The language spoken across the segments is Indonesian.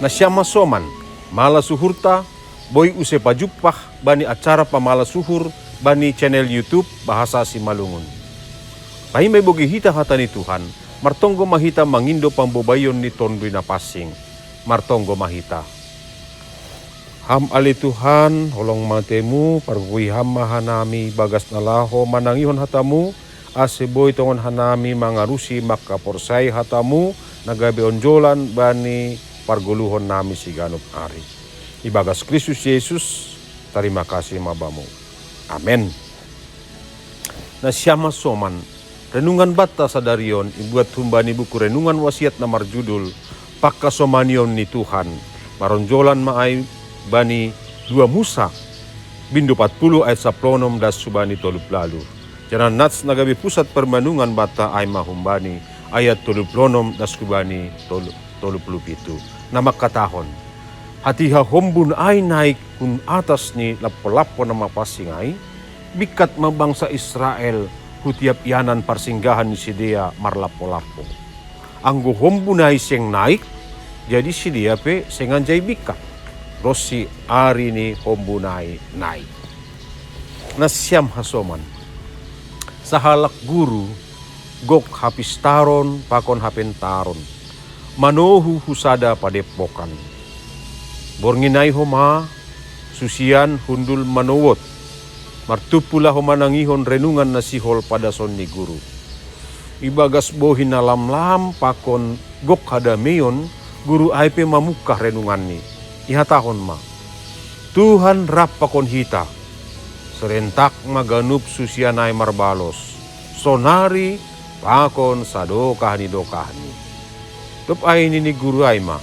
Na siyama soman, mala suhurta, boy use pajupah bani acara pamala suhur bani channel YouTube Bahasa Simalungun. Pahimay bogi hita hata ni Tuhan, martonggo mahita mangindo pambobayon ni tondoy na pasing, martonggo mahita. Ham ali Tuhan, holong matemu, pargui ham mahanami bagas nalaho manangihon hatamu, aseboy tongon hanami mangarusi makaporsay hatamu, nagabi onjolan bani parguluhon nami siganop hari. Ibagas Kristus Yesus, terima kasih mabamu. Amen. Na siyama soman, renungan bata sadarion, ibuat humbani buku renungan wasiat na marjudul, Pakasomanion ni Tuhan, maronjolan maay bani 2 Musa, bindu 40 ayat 10 das subani tolup lalu. Jangan nats nagabi pusat permanungan bata ay mahumbani ayat 36 das kubani tolup itu. Nama katahon, hatiha hombun ay naik kun atas ni lapo-lapo na mapasingay, bikat mabangsa Israel hutiap yanan parsinggahan ni Sidea marlapo-lapo. Anggo hombun ay siyang naik, jadi Sidea pe senganjay bikat. Rosi ari ni hombunay naik. Nasyam hasoman. Sahalak guru, gok hapistaron, pakon hapentaron. Manohu husada padepokan. Bornginay homa, susian hundul manowot. Martupula homanangihon renungan nasihol pada son ni guru. Ibagas bohin alam-lam pakon gok hadameyon, guru aipe mamukah renungan ni. Ihatahon ma, Tuhan rap pakon hita, serentak maganup susianay marbalos, sonari pakon sadokahni dokahni. Tup ay ni guru ay ma,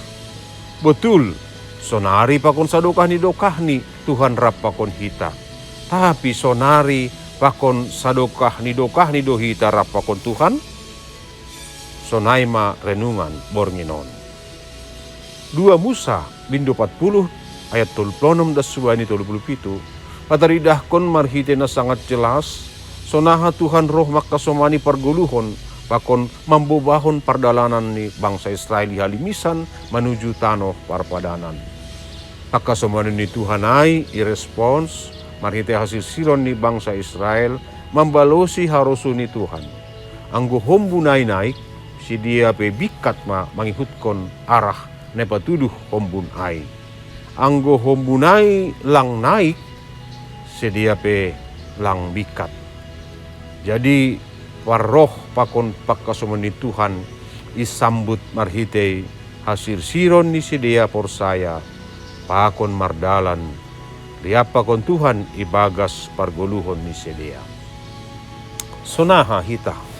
betul, sonari pakon sadokahni dokahni, Tuhan rap pakon hita. Tapi sonari pakon sadokahni dokahni dohita rap pakon Tuhan, sonay ma renungan bornginon. 2 Musa bindu 40 ayat 36 das subani 37 pataridahkon marhite na sangat jelas sonaha Tuhan roh makasomani parguluhon pakon mambobahon pardalanan ni bangsa Israel halimisan menuju tanoh parpadanan. Pakasomani ni Tuhan ay irespons marhite hasil siron ni bangsa Israel membalosi harosu ni Tuhan. Anggo hombunay naik si dia pe bikat ma mangikutkon arah nepatuduh hombun ay. Anggo hombunay lang naik, sedia pe lang bikat. Jadi waroh pakon pakasomani Tuhan isambut marhite hasil siron ni sedia porsaya pakon mardalan liap pakon Tuhan ibagas pargoluhon ni sedia. Sonaha hita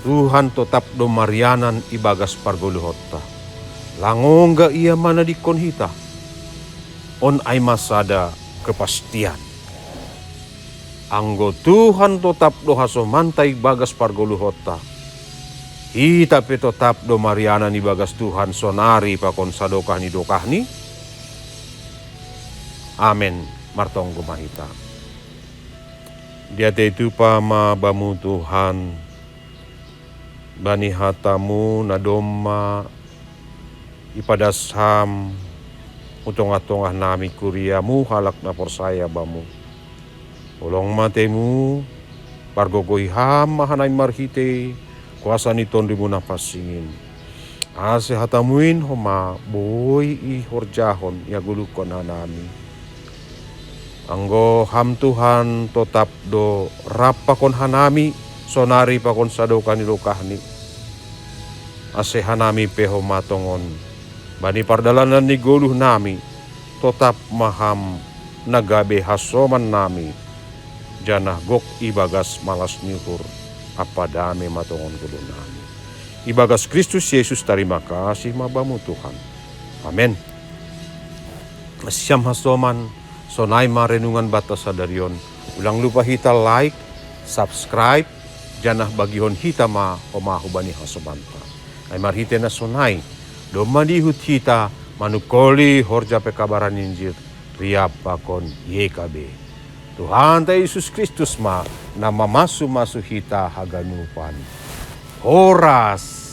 Tuhan tetap do marianan ibagas pargoluhota. Langongga ia mana dikon hita. On ay masada kepastian. Anggo Tuhan tetap do hasomantai bagas pargoluhota. Hita pe tetap do marianan ibagas Tuhan sonari pakon sadokahni dokahni. Amen. Martonggo mahita. Dia itu pama bamu Tuhan. Bani hatamu nadoma ipadasham utong-atongah nami kuriamu halak na porsaya bamu. Olong matemu pargogoy ham mahanay marhite kuasa ni tondimu na pasingin. Ase hatamuin homa boy ihorjahon yagulukon hanami. Anggo ham Tuhan tetap do rapakon hanami sonari pakon sadokani dokahni. Ase hanami peho matongon. Bani pardalanan ni goluh nami. Tetap maham nagabe hasoman nami. Janah gok ibagas malas nyuhur. Apa dame matongon goluh nami. Ibagas Kristus Yesus terima kasih mabamu Tuhan. Amen. Asyam hasoman. Sonay marenungan batas sadarion. Ulang lupa hita like, subscribe. Janah bagihon hita ma omahubani hasomanta. Ay marhite na sonay, domadihut hita manukoli horja pekabaran Injil riap pakon yekabe. Tuhan ta Yesus Kristus ma na mamasu-masu hita haganupan. Horas.